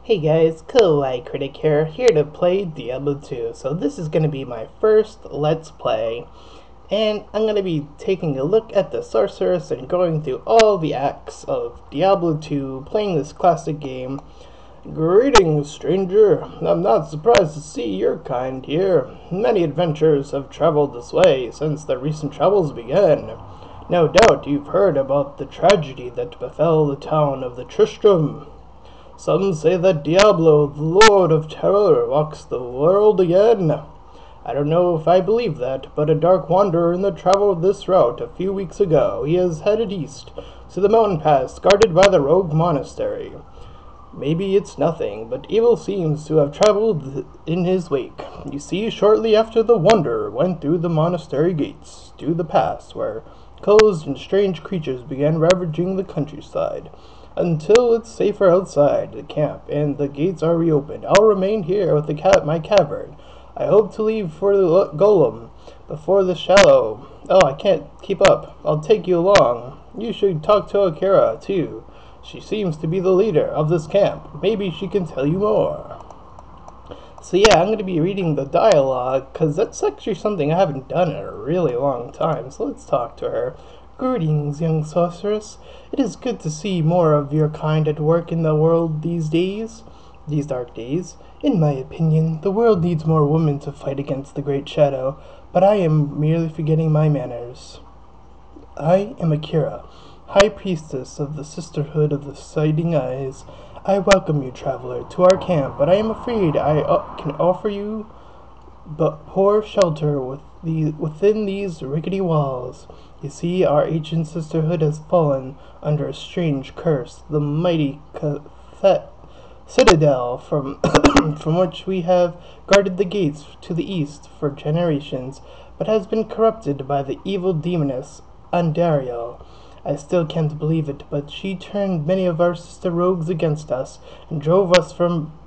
Hey guys, Kawaii Critic here to play Diablo 2. So this is going to be my first Let's Play, and I'm going to be taking a look at the Sorceress and going through all the acts of Diablo 2, playing this classic game. Greetings, stranger. I'm not surprised to see your kind here. Many adventurers have traveled this way since the recent travels began. No doubt you've heard about the tragedy that befell the town of the Tristram. Some say that Diablo, the Lord of Terror, walks the world again. I don't know if I believe that, but a dark wanderer in the travel of this route a few weeks ago, he is headed east to the mountain pass guarded by the rogue monastery. Maybe it's nothing, but evil seems to have traveled in his wake. You see, shortly after the wanderer went through the monastery gates to the pass, where closed and strange creatures began ravaging the countryside. Until it's safer outside the camp and the gates are reopened, I'll remain here with my cavern. I hope to leave for the golem before the shallow. Oh, I can't keep up. I'll take you along. You should talk to Akira, too. She seems to be the leader of this camp. Maybe she can tell you more. So yeah, I'm going to be reading the dialogue, because that's actually something I haven't done in a really long time. So let's talk to her. Greetings, young sorceress. It is good to see more of your kind at work in the world these dark days. In my opinion, the world needs more women to fight against the Great Shadow, but I am merely forgetting my manners. I am Akira, High Priestess of the Sisterhood of the Sighting Eyes. I welcome you, traveler, to our camp, but I am afraid I can offer you but poor shelter within these rickety walls. You see, our ancient sisterhood has fallen under a strange curse, the mighty citadel from from which we have guarded the gates to the east for generations, but has been corrupted by the evil demoness Andariel. I still can't believe it, but she turned many of our sister rogues against us and drove us from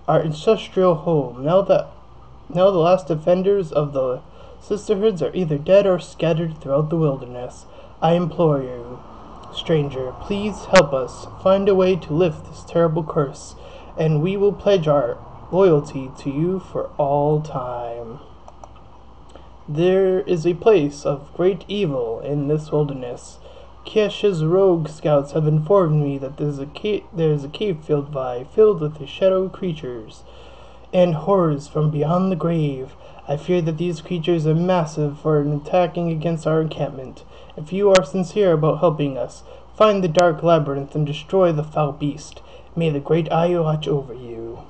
our ancestral home. Now the last defenders of the sisterhoods are either dead or scattered throughout the wilderness. I implore you, stranger, please help us find a way to lift this terrible curse, and we will pledge our loyalty to you for all time. There is a place of great evil in this wilderness. Kiesh's rogue scouts have informed me that there is a cave filled with the shadow creatures and horrors from beyond the grave. I fear that these creatures are massive for attacking against our encampment. If you are sincere about helping us, find the dark labyrinth and destroy the foul beast. May the great eye watch over you.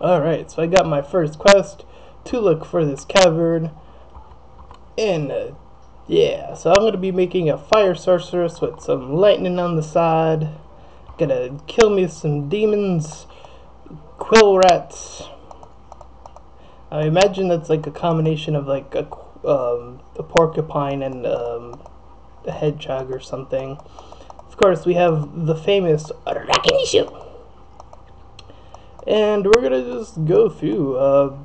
Alright, so I got my first quest to look for this cavern. And yeah, so I'm going to be making a fire sorceress with some lightning on the side. Gonna kill me some demons. Quill rats. I imagine that's like a combination of like a porcupine and a hedgehog or something. Of course, we have the famous Rakinishu. And we're gonna just go through.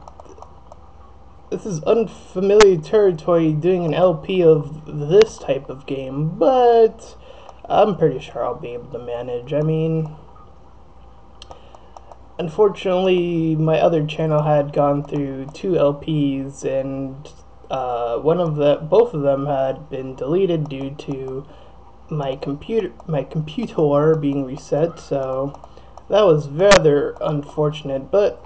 This is unfamiliar territory doing an LP of this type of game, but I'm pretty sure I'll be able to manage. I mean, unfortunately, my other channel had gone through 2 LPs, and both of them had been deleted due to my computer being reset. So that was rather unfortunate. But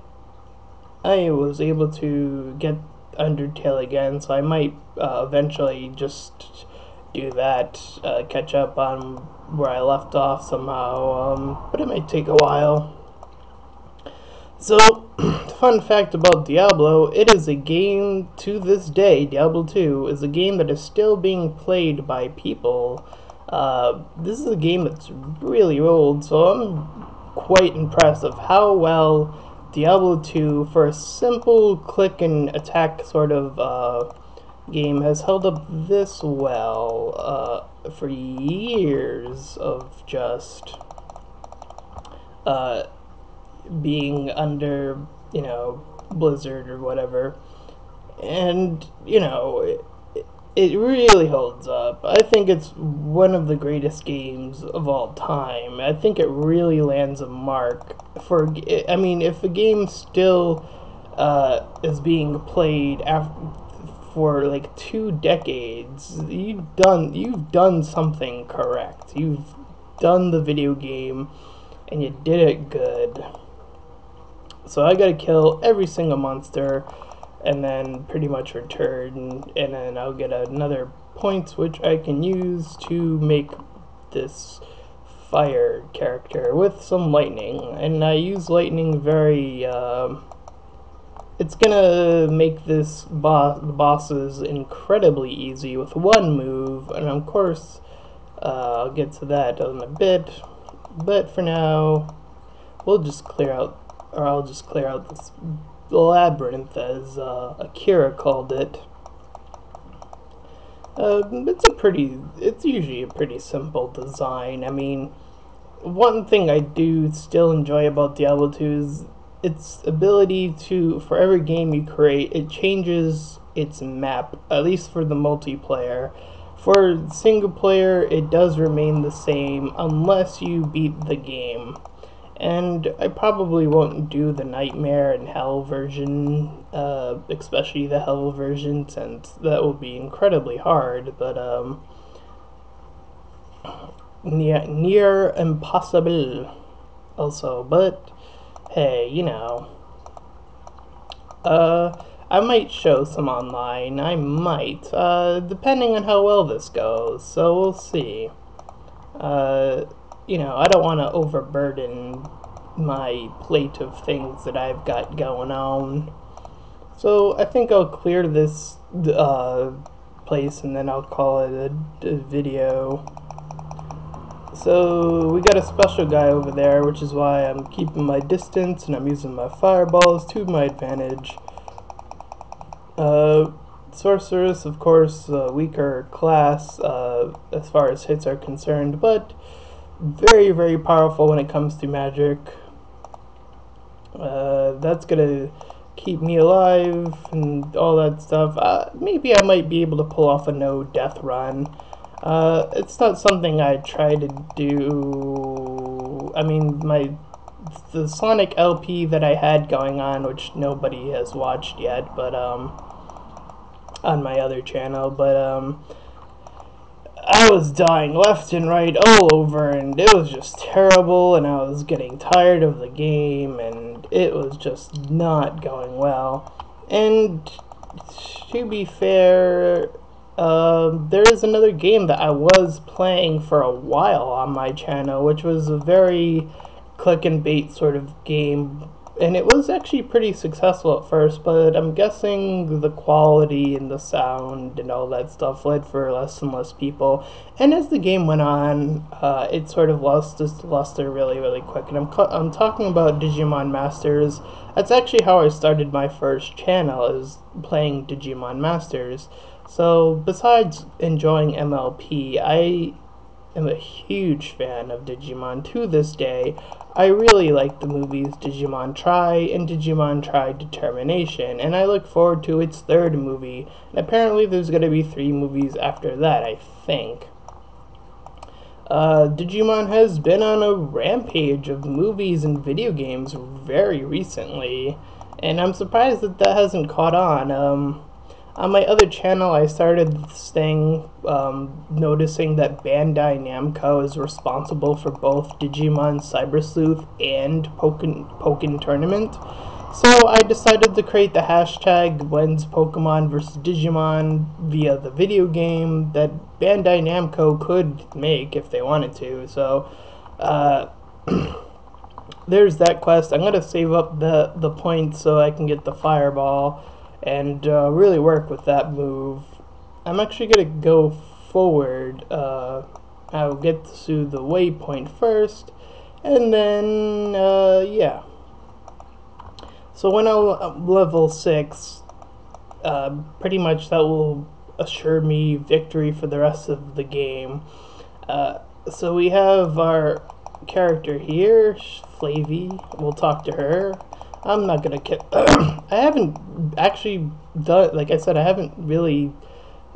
I was able to get Undertale again, so I might eventually just do that, catch up on where I left off somehow. But it might take a while. So, fun fact about Diablo, it is a game to this day. Diablo 2 is a game that is still being played by people. This is a game that's really old, so I'm quite impressed of how well Diablo 2, for a simple click and attack sort of game, has held up this well for years of just being under, Blizzard or whatever. And, it really holds up. I think it's one of the greatest games of all time. I think it really lands a mark I mean, if a game still is being played for like 2 decades, you've done something correct. You've done the video game, and you did it good. So I gotta kill every single monster, and then pretty much return, and then I'll get another points which I can use to make this fire character with some lightning. And I use lightning very it's gonna make this bosses incredibly easy with one move, and of course I'll get to that in a bit, but for now we'll just clear out, or I'll just clear out this labyrinth, as Akira called it. It's usually a pretty simple design. I mean, one thing I do still enjoy about Diablo 2 is its ability to, for every game you create, it changes its map, at least for the multiplayer. For single player, it does remain the same unless you beat the game. And I probably won't do the Nightmare and Hell version, especially the Hell version, since that will be incredibly hard, but near impossible also. But hey, you know, I might show some online. I might, depending on how well this goes, so we'll see. You know, I don't want to overburden my plate of things that I've got going on. So I think I'll clear this place, and then I'll call it a video. So we got a special guy over there, which is why I'm keeping my distance and I'm using my fireballs to my advantage. Sorceress, of course, weaker class as far as hits are concerned, but very, very powerful when it comes to magic. That's gonna keep me alive and all that stuff. Maybe I might be able to pull off a no death run. It's not something I try to do. I mean, the Sonic LP that I had going on, which nobody has watched yet, but on my other channel, but I was dying left and right all over, and it was just terrible, and I was getting tired of the game, and it was just not going well. And to be fair, there is another game that I was playing for a while on my channel, which was a very click and bait sort of game, and it was actually pretty successful at first, but I'm guessing the quality and the sound and all that stuff led for less and less people, and as the game went on, it sort of lost its luster really, really quick. And I'm talking about Digimon Masters. That's actually how I started my first channel, is playing Digimon Masters. So besides enjoying MLP, I am a huge fan of Digimon to this day. I really like the movies Digimon Tri and Digimon Tri Determination, and I look forward to its third movie, and apparently there's going to be 3 movies after that, I think. Digimon has been on a rampage of movies and video games very recently, and I'm surprised that that hasn't caught on. On my other channel, I started noticing that Bandai Namco is responsible for both Digimon Cyber Sleuth and Pokken Tournament. So I decided to create the hashtag When's Pokemon vs. Digimon via the video game that Bandai Namco could make if they wanted to. So there's that quest. I'm going to save up the points so I can get the fireball and really work with that move. I'm actually going to go forward. I'll get to the waypoint first, and then, yeah. So when I'm level 6, pretty much that will assure me victory for the rest of the game. So we have our character here, Flavie. We'll talk to her. I'm not gonna I haven't actually done, like I said, I haven't really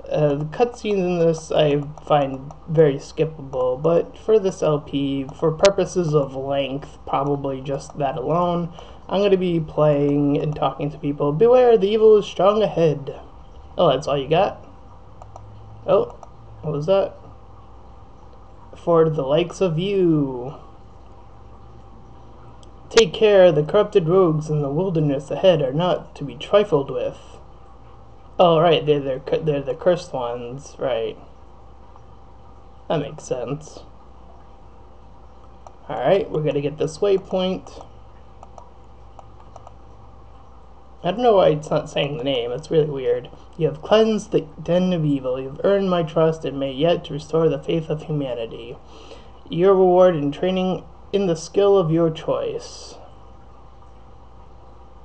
The cutscenes in this I find very skippable, but for this LP, for purposes of length, probably just that alone, I'm going to be playing and talking to people. Beware, the evil is strong ahead. Oh, that's all you got? Oh, what was that? For the likes of you. Take care, the corrupted rogues in the wilderness ahead are not to be trifled with. Oh, right, they're the cursed ones, right. That makes sense. Alright, we're gonna get this waypoint. I don't know why it's not saying the name, it's really weird. You have cleansed the den of evil, you have earned my trust, and may yet restore the faith of humanity. Your reward in training in the skill of your choice.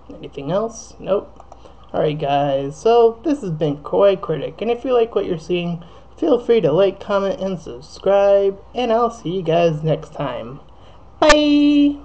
Anything else? Nope. Alright guys, so this has been Kawaii Critic, and if you like what you're seeing, feel free to like, comment, and subscribe, and I'll see you guys next time. Bye!